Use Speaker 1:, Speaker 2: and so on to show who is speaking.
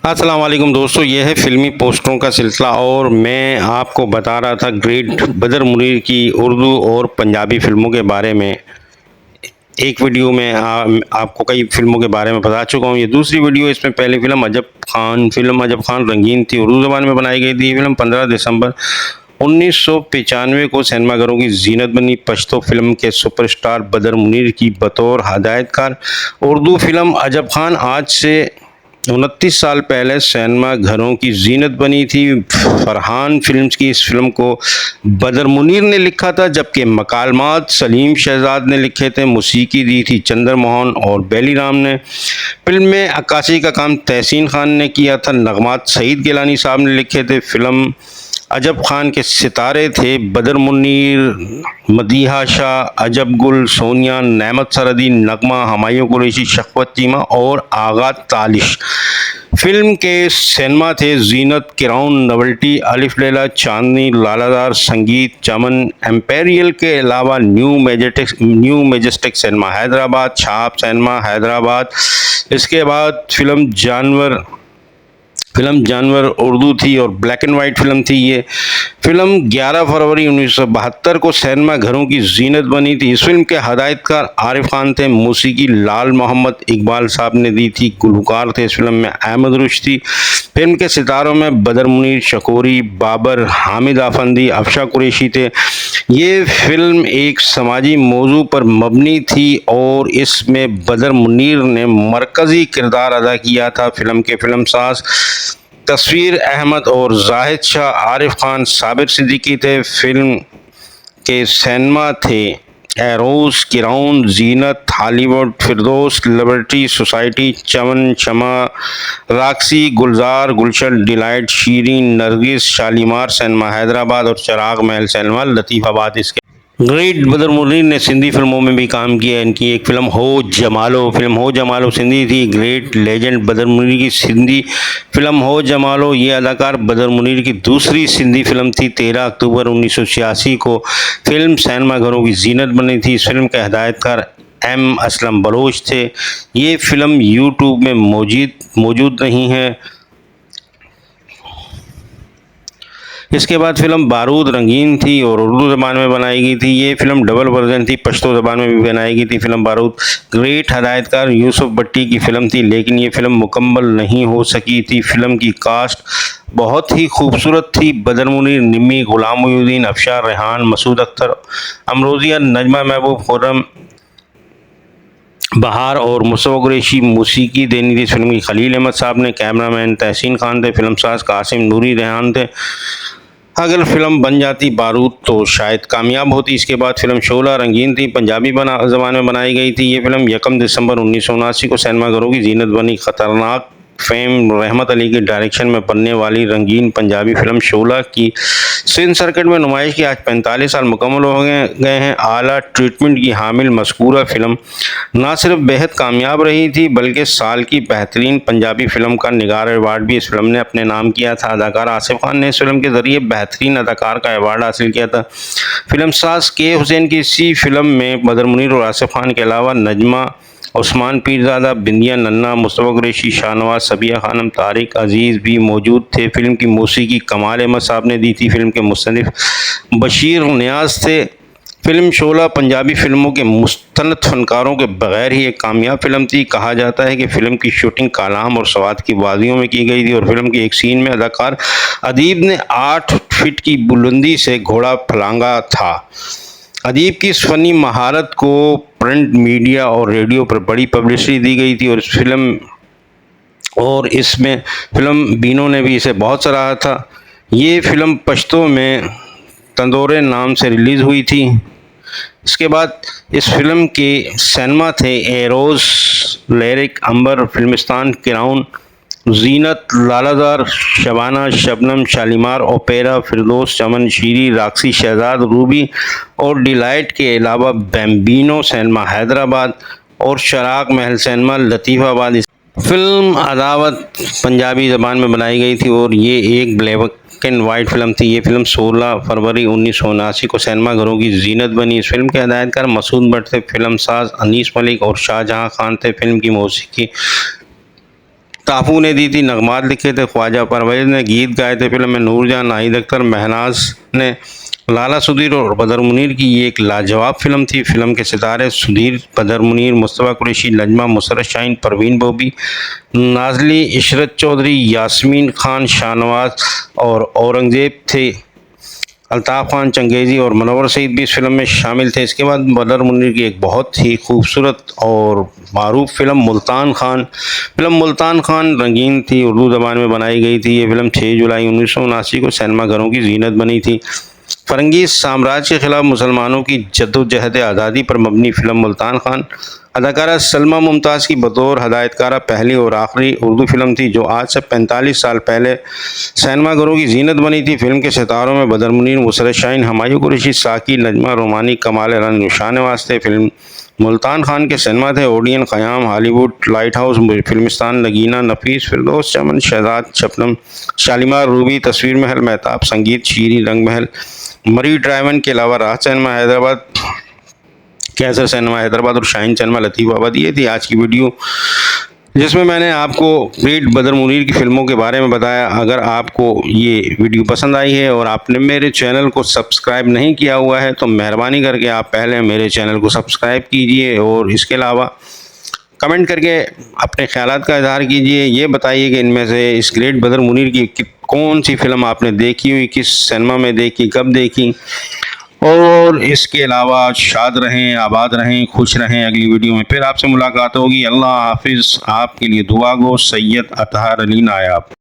Speaker 1: अस्सलाम वालेकुम दोस्तों, ये है फ़िल्मी पोस्टरों का सिलसिला और मैं आपको बता रहा था ग्रेट बदर मुनीर की उर्दू और पंजाबी फ़िल्मों के बारे में। एक वीडियो में आपको कई फ़िल्मों के बारे में बता चुका हूँ। ये दूसरी वीडियो, इसमें पहली फ़िल्म अजब खान रंगीन थी, उर्दू ज़बान में बनाई गई थी। ये फ़िल्म 15 दिसंबर 1995 को सिनेमाघरों की जीनत बनी। पश्तो फिल्म के सुपरस्टार बदर मुनीर की बतौर हदायतकार उर्दू फिल्म अजब खान आज से 29 साल पहले सिनेमा घरों की जीनत बनी थी। फरहान फिल्म्स की इस फिल्म को बदर मुनीर ने लिखा था, जबकि मकालमात सलीम शहजाद ने लिखे थे। मौसीकी दी थी चंद्र मोहन और बेली राम ने। फिल्म में अक्कासी का काम तहसीन खान ने किया था। नगमात सईद गिलानी साहब ने लिखे थे। फिल्म अजब खान के सितारे थे बदर मुनीर, मदीहा शाह, अजब गुल, सोनिया, नेमत सरदी, नगमा, हमायूं कुरैशी, शफ़क़त चीमा और आगा तालिश। फिल्म के सिनेमा थे जीनत, किराउन, नवल्टी, अलिफ लैला, चांदनी, लालादार, संगीत, चमन, एम्पेरियल के अलावा न्यू मेजेस्टिक सिनेमा हैदराबाद, छाप सिनेमा हैदराबाद। इसके बाद फिल्म जानवर उर्दू थी और ब्लैक एंड वाइट फिल्म थी। ये फिल्म 11 फरवरी 1972 को सिनेमा घरों की जीनत बनी थी। इस फिल्म के हदायतकार आरिफ खान थे। मौसीकी लाल मोहम्मद इकबाल साहब ने दी थी। गुलकार थे इस फिल्म में अहमद रुश्दी। फिल्म के सितारों में बदर मुनीर, शकूरी, बाबर, हामिद आफंदी, अफशा कुरैशी थे। ये फिल्म एक समाजी मौजू पर मबनी थी और इसमें बदर मुनीर ने मरकज़ी किरदार अदा किया था। फिल्म के फिल्मसाज तस्वीर अहमद और जाहिद शाह, आरिफ खान, साबिर सिद्दीकी थे। फिल्म के सिनेमा थे एरोस, किराउन, जीनत, हॉलीवुड, फिरदौस, लिबर्टी सोसाइटी, चमन, शमा, राक्सी, गुलजार, गुलशन, डिलाइट, शीरीन, नरगिस, शालीमार सिनेमा हैदराबाद और चिराग महल सिनेमा लतीफ़ाबाद। इसके ग्रेट बदर मुनीर ने सिंधी फिल्मों में भी काम किया। इनकी एक फिल्म हो जमालो सिंधी थी। ग्रेट लेजेंड बदर मुनीर की सिंधी फिल्म हो जमालो, ये अदाकार बदर मुनीर की दूसरी सिंधी फिल्म थी। 13 अक्टूबर 1986 को फिल्म सिनेमा घरों की जीनत बनी थी। इस फिल्म के हदायतकार एम असलम बलोच थे। ये फिल्म यूट्यूब में मौजूद नहीं है। इसके बाद फिल्म बारूद रंगीन थी और उर्दू ज़बान में बनाई गई थी। ये फिल्म डबल वर्जन थी, पश्तो ज़बान में भी बनाई गई थी फिल्म बारूद। ग्रेट हदायतकार यूसुफ भट्टी की फिल्म थी, लेकिन ये फिल्म मुकम्मल नहीं हो सकी थी। फिल्म की कास्ट बहुत ही खूबसूरत थी। बदर मुनीर, निम्मी, गुलाम मोहिउद्दीन, अफशा, रेहान, मसूद अख्तर, अमरोजिया, नजमा महबूब, खुर्रम, बहार और मुस्तफ़ा कुरैशी। मौसीकी देनी थी इस फिल्म की खलील अहमद साहब ने। कैमरामैन तहसीन खान थे। फिल्मसाज कासिम नूरी रेहान थे। अगर फिल्म बन जाती बारूद तो शायद कामयाब होती। इसके बाद फिल्म शोला रंगीन थी, पंजाबी ज़बान में बनाई गई थी। ये फिल्म 1 दिसंबर 1979 को सिनेमाघरों की जीनत बनी। खतरनाक फेम रहमत अली की डायरेक्शन में बनने वाली रंगीन पंजाबी फिल्म शोला की सिंध सर्किट में नुमाइश की आज 45 साल मुकम्मल हो गए हैं। आला ट्रीटमेंट की हामिल मज़कूरा फिल्म ना सिर्फ बेहद कामयाब रही थी, बल्कि साल की बेहतरीन पंजाबी फिल्म का निगार अवार्ड भी इस फिल्म ने अपने नाम किया था। अदाकार आसिफ खान ने इस फिल्म के ज़रिए बेहतरीन अदाकार का अवार्ड हासिल किया था। फिल्मसाज के हुसैन की इसी फिल्म में बदर मुनीर और आसिफ खान के अलावा नजमा, उस्मान पीरज़ादा, बिंदिया नन्ना, मुस्तफ़ा कुरैशी, शाहनवाज, सबिया खानम, तारिक अजीज़ भी मौजूद थे। फिल्म की मौसीकी कमाल अहमद साहब ने दी थी। फिल्म के मुसन्निफ बशीर नियाज़ थे। फिल्म शोला पंजाबी फिल्मों के मुस्तनद फनकारों के बगैर ही एक कामयाब फिल्म थी। कहा जाता है कि फिल्म की शूटिंग कालाम और सवात की वादियों में की गई थी और फिल्म के एक सीन में अदाकार अदीब ने 8 फीट की बुलंदी से घोड़ा फलांगा था। अदीब की इस फनी महारत को प्रिंट मीडिया और रेडियो पर बड़ी पब्लिसिटी दी गई थी और इसमें फिल्म बीनों ने भी इसे बहुत सराहा था। ये फिल्म पश्तो में तंदोरे नाम से रिलीज़ हुई थी। इसके बाद इस फिल्म के सिनेमा थे एरोस, लिरिक, अंबर, फिल्मिस्तान, किराउन, जीनत, लालादार, शबाना, शबनम, शालीमार, ओपेरा, फिरदौस, चमन, शीरी, राक्सी, शहजाद, रूबी और डिलाइट के अलावा बैम्बिनो सिनेमा हैदराबाद और चिराग महल सिनेमा लतीफ़ाबाद। फिल्म अदावत पंजाबी ज़बान में बनाई गई थी और ये एक ब्लैक एंड वाइट फिल्म थी। ये फिल्म 16 फरवरी 1979 को सिनेमाघरों की जीनत बनी। इस फिल्म के हदायतकार मसूद भट्ट थे। फिल्मसाज अनीस मलिक और शाहजहां खान थे। फिल्म की मौसीकी टापू ने दी थी, नगमात लिखे थे ख्वाजा परवेज़ ने, गीत गाए थे फिल्म में नूरजहां, नाहिद अख्तर, महनाज ने। लाला सुधीर और बदर मुनीर की ये एक लाजवाब फिल्म थी। फिल्म के सितारे सुधीर, बदर मुनीर, मुस्तफ़ा कुरैशी, नजमा, मुसर्रत शाहीन, परवीन बॉबी, नाज़ली, इशरत चौधरी, यास्मीन खान, शाहनवाज और औरंगज़ेब थे। अल्ताफ़ खान, चंगेज़ी और मुनव्वर सईद भी इस फिल्म में शामिल थे। इसके बाद बदर मुनीर की एक बहुत ही खूबसूरत और मारूफ फिल्म मुल्तान खान। फिल्म मुल्तान खान रंगीन थी, उर्दू ज़बान में बनाई गई थी। ये फिल्म 6 जुलाई 1979 को सिनेमाघरों की जीनत बनी थी। फरंगीज साम्राज्य के खिलाफ मुसलमानों की जद्दोजहद आज़ादी पर मबनी फिल्म मुल्तान खान। अदाकारा सलमा मुमताज़ की बतौर हदायतकारा पहली और आखिरी उर्दू फिल्म थी जो आज से 45 साल पहले सिनेमाघरों की जीनत बनी थी। फिल्म के सितारों में बदर मुनीर, मुसर्रत शाहीन, हुमायूं कुरैशी, साकी, नजमा, रोमानी, कमाल रन, निशानवाज थे। फिल्म मुल्तान खान के सिनेमा थे Odeon, Khayyam, Hollywood, Light House, Filmistan, Nagina, Nafees, Firdaus, Chaman, Shahzad, Shabnam, Shalimar, Ruby, Tasveer Mahal, Mahtab, संगीत, शीरी, रंग महल, मरी ड्राइवन के अलावा राज सिनेमा हैदराबाद, कैसर सिनेमा हैदराबाद और शाहीन सिनेमा लतीफ़ाबाद। ये थी आज की वीडियो जिसमें मैंने आपको ग्रेट बदर मुनीर की फ़िल्मों के बारे में बताया। अगर आपको ये वीडियो पसंद आई है और आपने मेरे चैनल को सब्सक्राइब नहीं किया हुआ है तो मेहरबानी करके आप पहले मेरे चैनल को सब्सक्राइब कीजिए और इसके अलावा कमेंट करके अपने ख़यालात का इज़हार कीजिए। ये बताइए कि इनमें से इस ग्रेट बदर मुनीर की कौन सी फ़िल्म आपने देखी हुई, किस सिनेमा में देखी, कब देखी। और इसके अलावा शाद रहें, आबाद रहें, खुश रहें। अगली वीडियो में फिर आपसे मुलाकात होगी। अल्लाह हाफिज़। आपके लिए दुआ गो, सैयद अतहार अली नायाब।